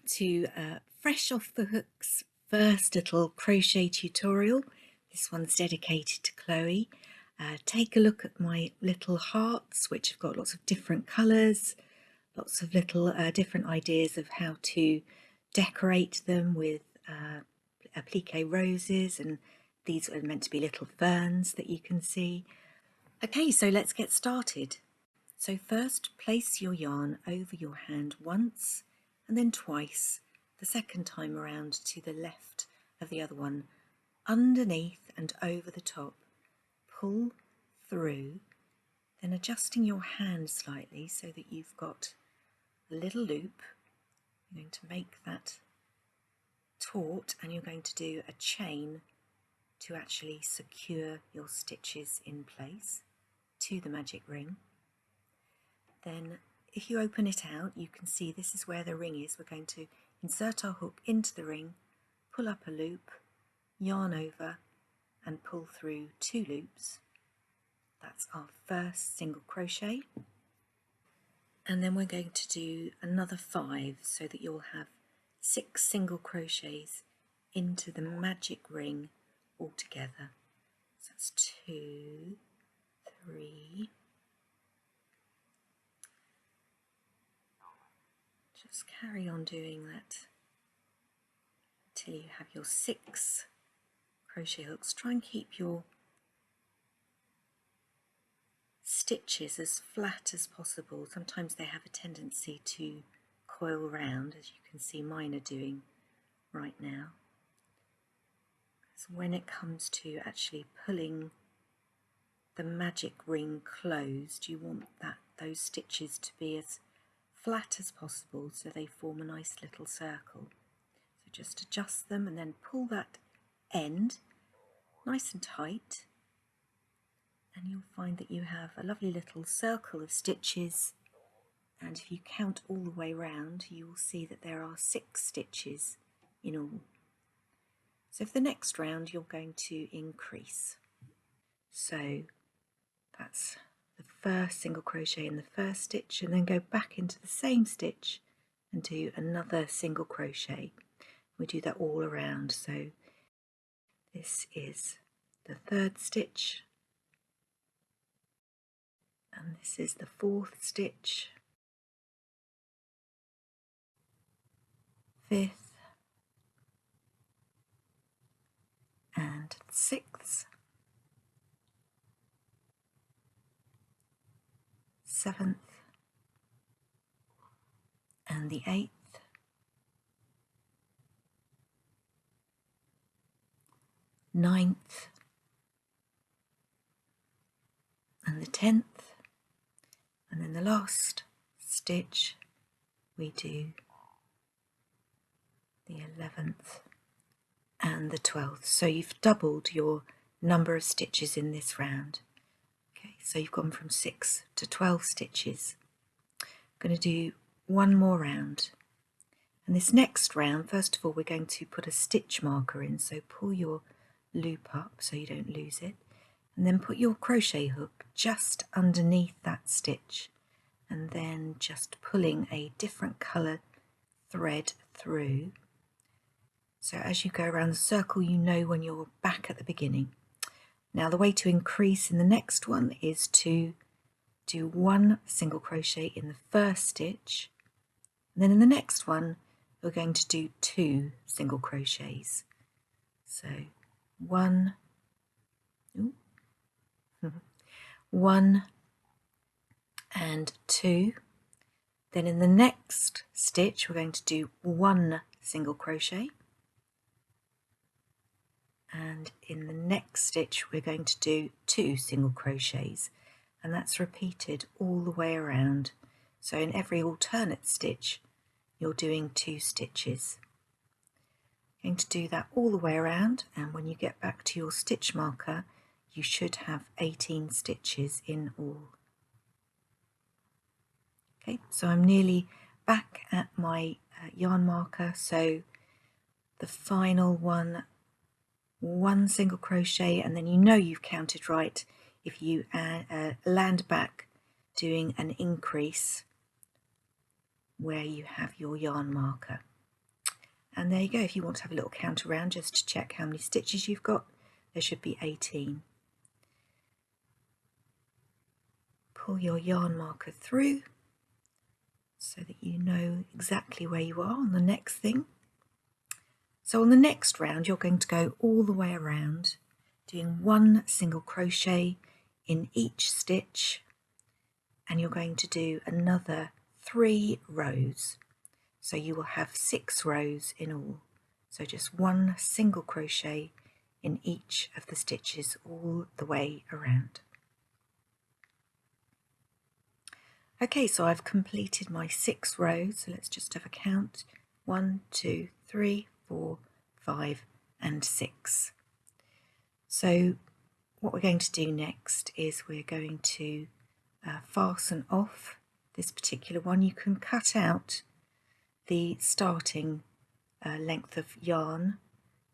to Fresh Off the Hook's first little crochet tutorial. This one's dedicated to Chloe. Take a look at my little hearts, which have got lots of different colours, lots of little different ideas of how to decorate them with applique roses, and these are meant to be little ferns that you can see. Okay, so let's get started. So first, place your yarn over your hand once and then twice, the second time around to the left of the other one, underneath and over the top. Pull through, then adjusting your hand slightly so that you've got a little loop. You're going to make that taut and you're going to do a chain to actually secure your stitches in place to the magic ring. Then if you open it out, you can see this is where the ring is. We're going to insert our hook into the ring, pull up a loop, yarn over and pull through 2 loops. That's our first single crochet. And then we're going to do another 5 so that you'll have 6 single crochets into the magic ring altogether. So that's 2, 3, just carry on doing that until you have your 6 crochet hooks. Try and keep your stitches as flat as possible. Sometimes they have a tendency to coil round, as you can see mine are doing right now. So when it comes to actually pulling the magic ring closed, you want those stitches to be as flat as possible so they form a nice little circle. So just adjust them and then pull that end nice and tight, and you'll find that you have a lovely little circle of stitches, and if you count all the way round you will see that there are 6 stitches in all. So for the next round you're going to increase. So that's the first single crochet in the first stitch, and then go back into the same stitch and do another single crochet. We do that all around. So this is the 3rd stitch, and this is the 4th stitch, 5th and 6th, 7th and the 8th, 9th and the 10th, and then the last stitch we do the 11th and the 12th. So you've doubled your number of stitches in this round. Okay, so you've gone from 6 to 12 stitches. I'm going to do one more round, and this next round, first of all, we're going to put a stitch marker in, so pull your loop up so you don't lose it, and then put your crochet hook just underneath that stitch, and then just pulling a different colour thread through. So as you go around the circle, you know when you're back at the beginning. Now the way to increase in the next one is to do 1 single crochet in the first stitch, and then in the next one we're going to do 2 single crochets. So 1, 1 and 2. Then in the next stitch we're going to do 1 single crochet, and in the next stitch we're going to do 2 single crochets, and that's repeated all the way around. So in every alternate stitch you're doing 2 stitches. You're going to do that all the way around, and when you get back to your stitch marker you should have 18 stitches in all. Okay, so I'm nearly back at my yarn marker, so the final one, 1 single crochet, and then you know you've counted right if you land back doing an increase where you have your yarn marker. And there you go. If you want to have a little count around just to check how many stitches you've got, there should be 18. Pull your yarn marker through so that you know exactly where you are on the next thing. So on the next round, you're going to go all the way around, doing 1 single crochet in each stitch, and you're going to do another 3 rows. So you will have 6 rows in all. So just 1 single crochet in each of the stitches all the way around. Okay, so I've completed my 6 rows, so let's just have a count. 1, 2, 3, 4, 5 and 6. So what we're going to do next is we're going to fasten off this particular one. You can cut out the starting length of yarn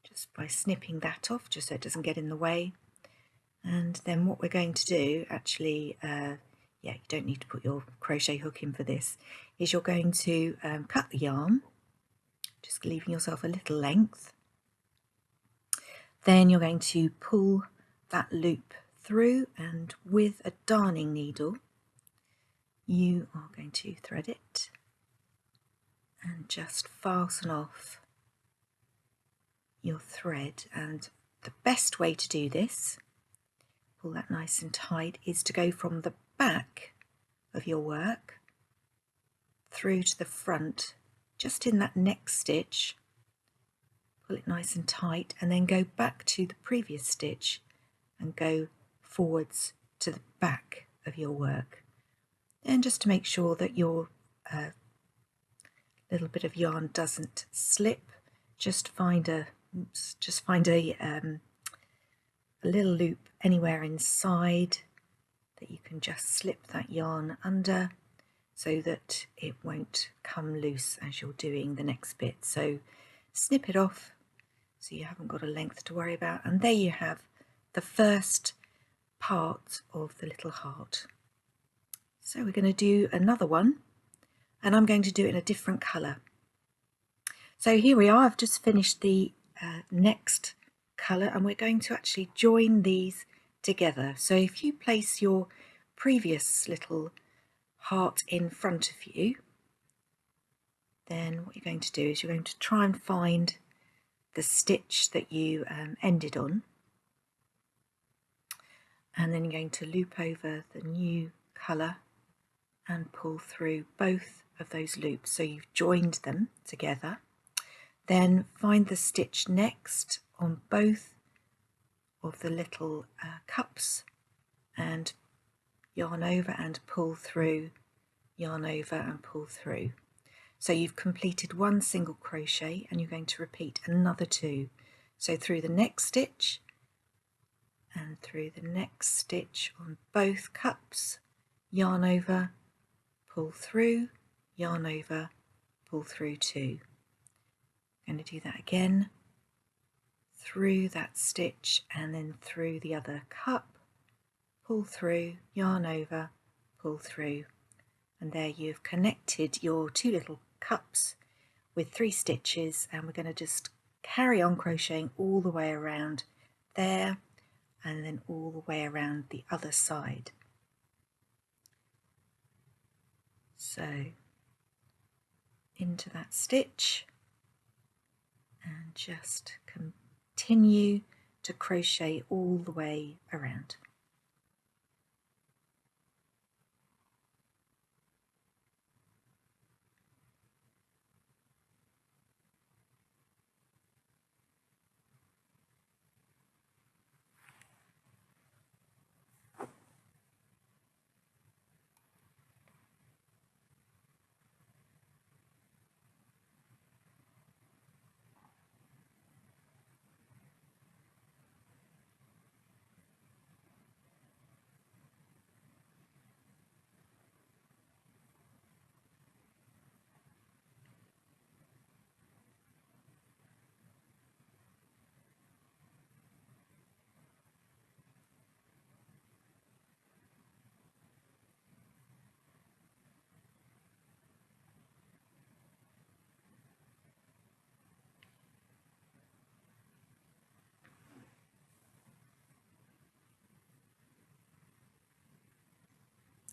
just by snipping that off, just so it doesn't get in the way. And then what we're going to do, actually, yeah, you don't need to put your crochet hook in for this, is you're going to cut the yarn, just leaving yourself a little length. Then you're going to pull that loop through, and with a darning needle you are going to thread it and just fasten off your thread. And the best way to do this, pull that nice and tight, is to go from the back of your work through to the front, just in that next stitch. Pull it nice and tight, and then go back to the previous stitch and go forwards to the back of your work. And just to make sure that your little bit of yarn doesn't slip, just find a little loop anywhere inside that you can just slip that yarn under, so that it won't come loose as you're doing the next bit. So snip it off so you haven't got a length to worry about, and there you have the first part of the little heart. So we're going to do another one, and I'm going to do it in a different colour. So here we are, I've just finished the next colour, and we're going to actually join these together. So if you place your previous little heart in front of you, then what you're going to do is you're going to try and find the stitch that you ended on, and then you're going to loop over the new colour and pull through both of those loops, so you've joined them together. Then find the stitch next on both of the little cups and yarn over and pull through, yarn over and pull through. So you've completed 1 single crochet, and you're going to repeat another 2. So through the next stitch and through the next stitch on both cups, yarn over, pull through, yarn over, pull through 2. I'm going to do that again, through that stitch and then through the other cup, pull through, yarn over, pull through, and there you've connected your 2 little cups with 3 stitches, and we're going to just carry on crocheting all the way around there and then all the way around the other side. So into that stitch and just continue to crochet all the way around.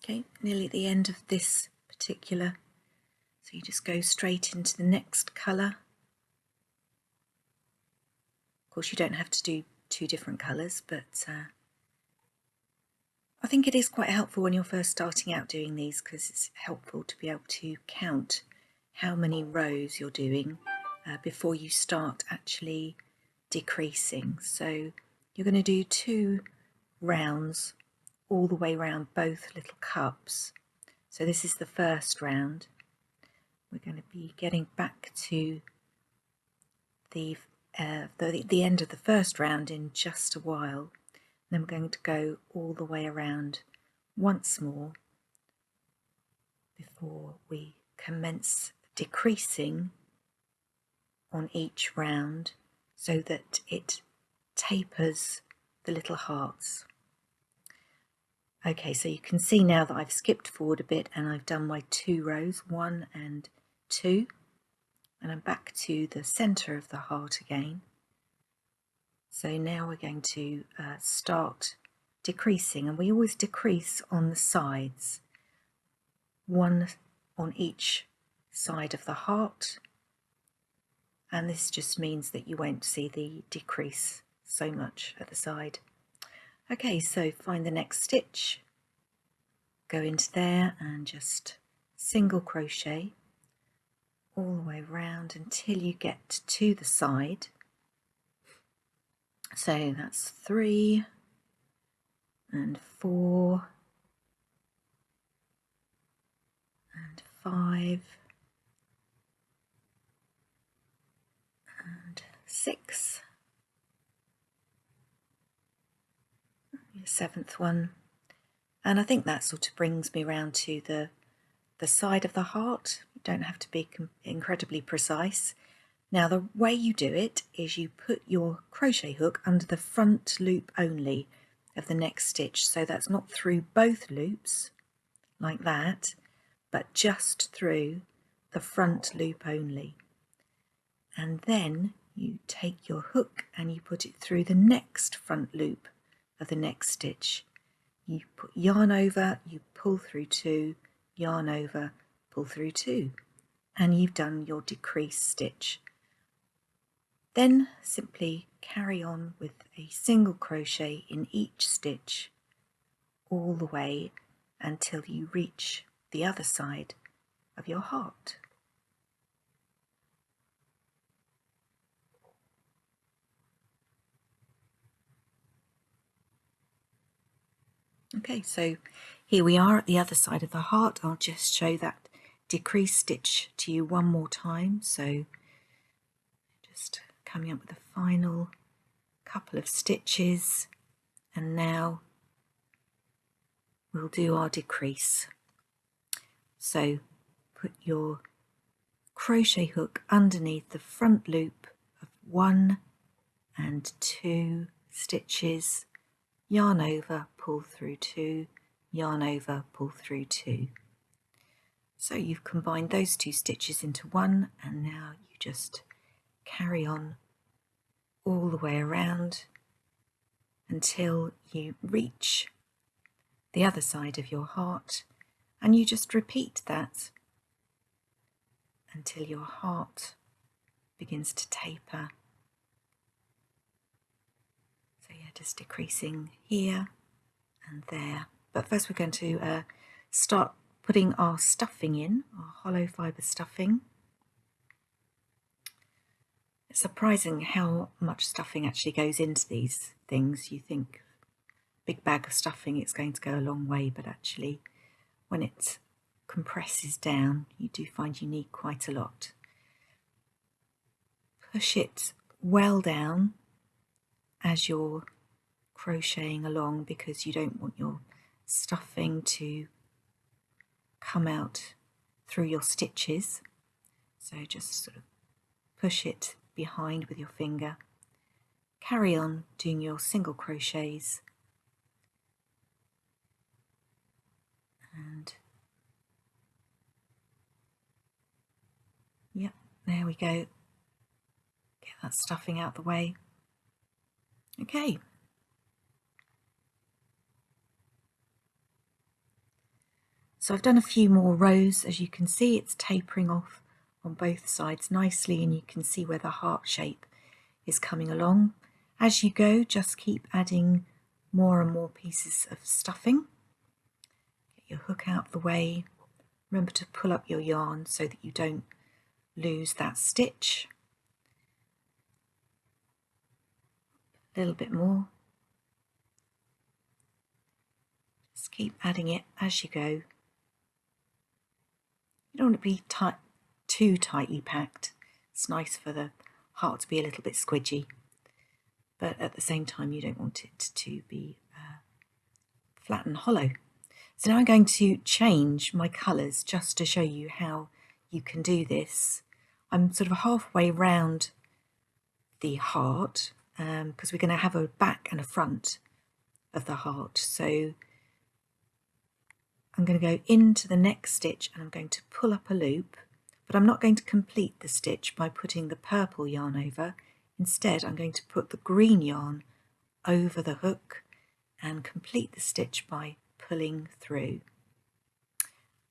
Okay, nearly at the end of this particular, so you just go straight into the next colour. Of course you don't have to do two different colours, but I think it is quite helpful when you're first starting out doing these, because it's helpful to be able to count how many rows you're doing before you start actually decreasing. So you're going to do 2 rounds all the way around both little cups. So this is the first round. We're going to be getting back to the end of the first round in just a while. Then we're going to go all the way around once more before we commence decreasing on each round so that it tapers the little hearts. Okay, so you can see now that I've skipped forward a bit and I've done my 2 rows, 1 and 2, and I'm back to the centre of the heart again. So now we're going to start decreasing, and we always decrease on the sides, 1 on each side of the heart, and this just means that you won't see the decrease so much at the side. Okay, so find the next stitch, go into there and just single crochet all the way around until you get to the side. So that's 3 and 4 and 5 and 6, your 7th one, and I think that sort of brings me around to the side of the heart. You don't have to be incredibly precise. Now the way you do it is you put your crochet hook under the front loop only of the next stitch, so that's not through both loops like that, but just through the front loop only. And then you take your hook and you put it through the next front loop of the next stitch. You put yarn over, you pull through 2, yarn over, pull through 2, and you've done your decrease stitch. Then simply carry on with a single crochet in each stitch all the way until you reach the other side of your heart. Okay, so here we are at the other side of the heart. I'll just show that decrease stitch to you one more time. So just coming up with the final couple of stitches, and now we'll do our decrease. So put your crochet hook underneath the front loop of 1 and 2 stitches, yarn over, pull through 2, yarn over, pull through 2. So you've combined those 2 stitches into one, and now you just carry on all the way around until you reach the other side of your heart, and you just repeat that until your heart begins to taper. So yeah, just decreasing here and there. But first we're going to start putting our stuffing in, our hollow fibre stuffing. It's surprising how much stuffing actually goes into these things. You think big bag of stuffing, it's going to go a long way, but actually when it compresses down you do find you need quite a lot. Push it well down as you're crocheting along, because you don't want your stuffing to come out through your stitches. So just sort of push it behind with your finger. Carry on doing your single crochets, and yep, there we go. Get that stuffing out the way. Okay. So I've done a few more rows. As you can see, it's tapering off on both sides nicely, and you can see where the heart shape is coming along. As you go, just keep adding more and more pieces of stuffing. Get your hook out of the way. Remember to pull up your yarn so that you don't lose that stitch. A little bit more. Just keep adding it as you go. You don't want to be too tightly packed. It's nice for the heart to be a little bit squidgy, but at the same time you don't want it to be flat and hollow. So now I'm going to change my colours just to show you how you can do this. I'm sort of halfway round the heart because we're going to have a back and a front of the heart. So I'm going to go into the next stitch and I'm going to pull up a loop, but I'm not going to complete the stitch by putting the purple yarn over. Instead, I'm going to put the green yarn over the hook and complete the stitch by pulling through.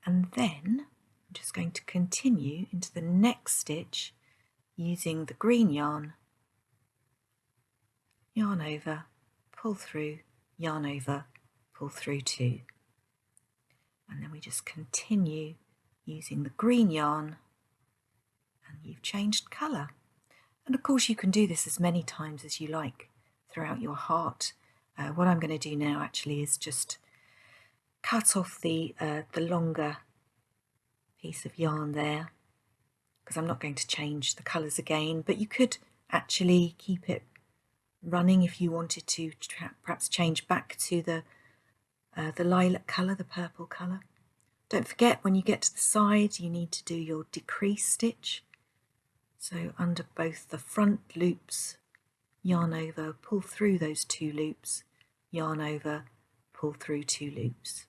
And then I'm just going to continue into the next stitch using the green yarn over, pull through, yarn over, pull through 2. And then we just continue using the green yarn, and you've changed colour. And of course you can do this as many times as you like throughout your heart. What I'm going to do now actually is just cut off the longer piece of yarn there, because I'm not going to change the colours again, but you could actually keep it running if you wanted to perhaps change back to the lilac colour, the purple colour. Don't forget, when you get to the side you need to do your decrease stitch. So under both the front loops, yarn over, pull through those 2 loops, yarn over, pull through 2 loops.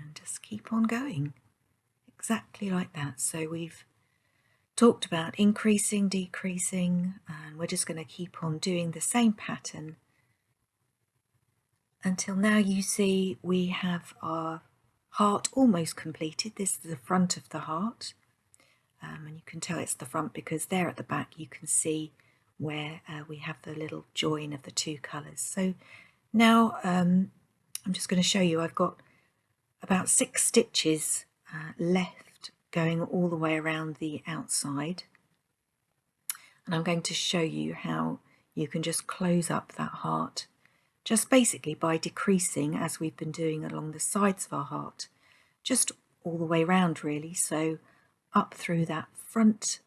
And just keep on going, exactly like that. So we've talked about increasing, decreasing, and we're just going to keep on doing the same pattern until now you see we have our heart almost completed. This is the front of the heart, and you can tell it's the front because there at the back you can see where we have the little join of the 2 colours. So now I'm just going to show you, I've got about 6 stitches left going all the way around the outside, and I'm going to show you how you can just close up that heart just basically by decreasing, as we've been doing along the sides of our heart, just all the way around really. So up through that front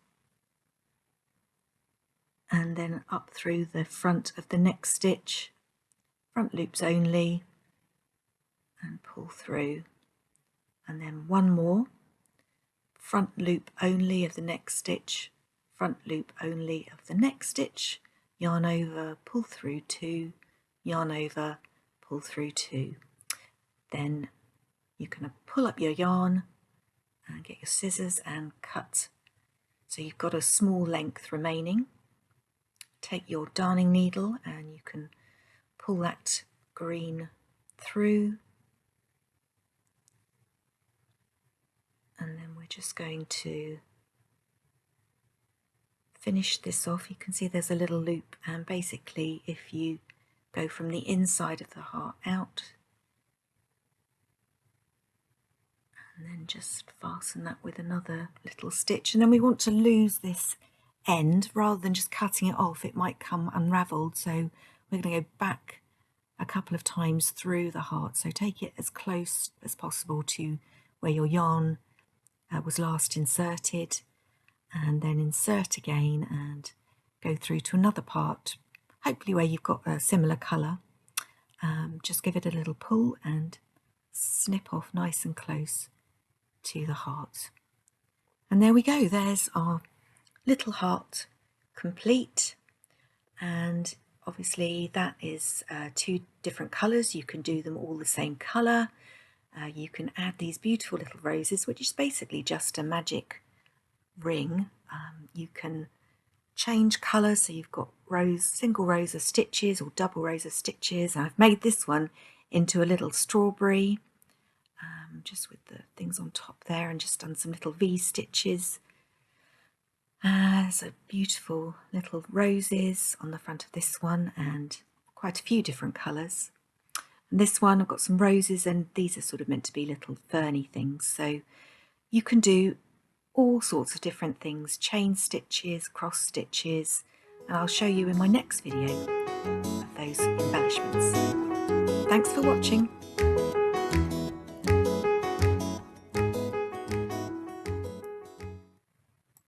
and then up through the front of the next stitch, front loops only, and pull through, and then one more, front loop only of the next stitch, front loop only of the next stitch, yarn over, pull through 2, yarn over, pull through 2. Then you can pull up your yarn and get your scissors and cut. So you've got a small length remaining. Take your darning needle and you can pull that green through, and then we're just going to finish this off. You can see there's a little loop, and basically if you go from the inside of the heart out and then just fasten that with another little stitch, and then we want to lose this end rather than just cutting it off. It might come unravelled, so we're going to go back a couple of times through the heart. So take it as close as possible to where your yarn was last inserted, and then insert again and go through to another part, hopefully where you've got a similar colour. Just give it a little pull and snip off nice and close to the heart. And there we go, there's our little heart complete. And obviously that is 2 different colours. You can do them all the same colour. You can add these beautiful little roses, which is basically just a magic ring. You can change colour, so you've got single rows of stitches or double rows of stitches. I've made this one into a little strawberry. just with the things on top there, and just done some little V stitches. So beautiful little roses on the front of this one, and quite a few different colours. And this one I've got some roses, and these are sort of meant to be little ferny things, so you can do all sorts of different things, chain stitches, cross stitches, and I'll show you in my next video of those embellishments. Thanks for watching.